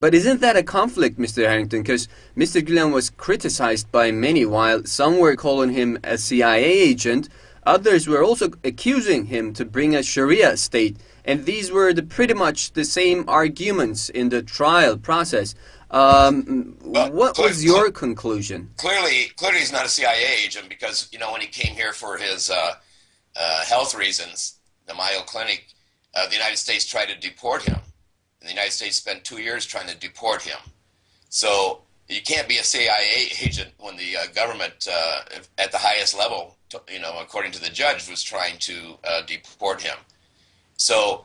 But isn't that a conflict, Mr. Harrington? Because Mr. Gulen was criticized by many, while some were calling him a CIA agent, others were also accusing him to bring a Sharia state. And these were pretty much the same arguments in the trial process. What was your conclusion? Clearly he's not a CIA agent because, you know, when he came here for his health reasons, the Mayo Clinic, the United States tried to deport him. And the United States spent 2 years trying to deport him. So you can't be a CIA agent when the government at the highest level, you know, according to the judge, was trying to deport him. So,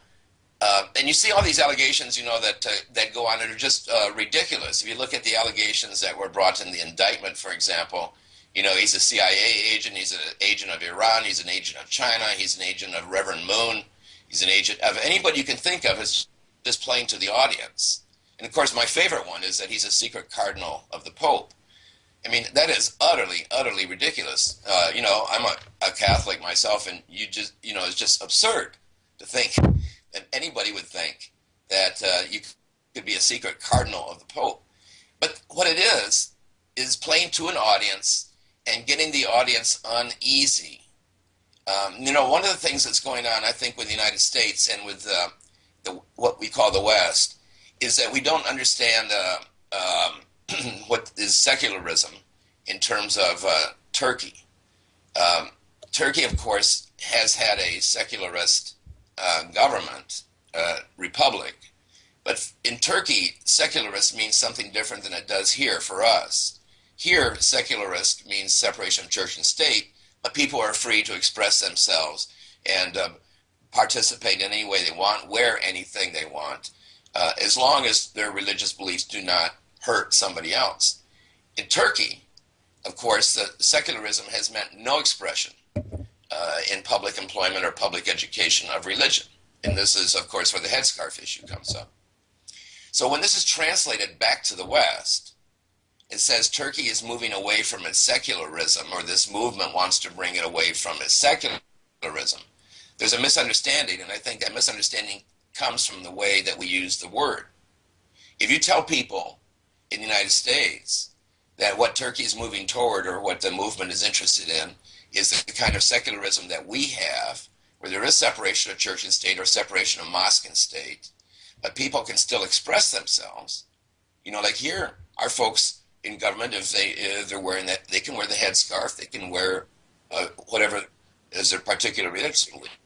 and you see all these allegations, you know, that go on and are just ridiculous. If you look at the allegations that were brought in the indictment, for example, you know, he's a CIA agent, he's an agent of Iran, he's an agent of China, he's an agent of Reverend Moon, he's an agent of anybody you can think of as just playing to the audience. And of course, my favorite one is that he's a secret cardinal of the Pope. I mean, that is utterly, utterly ridiculous. You know, I'm a Catholic myself, and you know, it's just absurd to think that anybody would think that you could be a secret cardinal of the Pope. But what it is playing to an audience and getting the audience uneasy. You know, one of the things that's going on, I think, with the United States and with what we call the West, is that we don't understand what is secularism in terms of Turkey. Turkey, of course, has had a secularist government, republic. But in Turkey, secularist means something different than it does here for us. Here, secularist means separation of church and state, but people are free to express themselves and participate in any way they want, wear anything they want, as long as their religious beliefs do not hurt somebody else. In Turkey, of course, the secularism has meant no expression in public employment or public education of religion. And this is, of course, where the headscarf issue comes up. So when this is translated back to the West, it says Turkey is moving away from its secularism, or this movement wants to bring it away from its secularism. There's a misunderstanding, and I think that misunderstanding comes from the way that we use the word. If you tell people in the United States that what Turkey is moving toward, or what the movement is interested in, is the kind of secularism that we have, where there is separation of church and state, or separation of mosque and state, but people can still express themselves. You know, like here, our folks in government, if they're wearing that, they can wear the headscarf, they can wear whatever is their particular religious belief.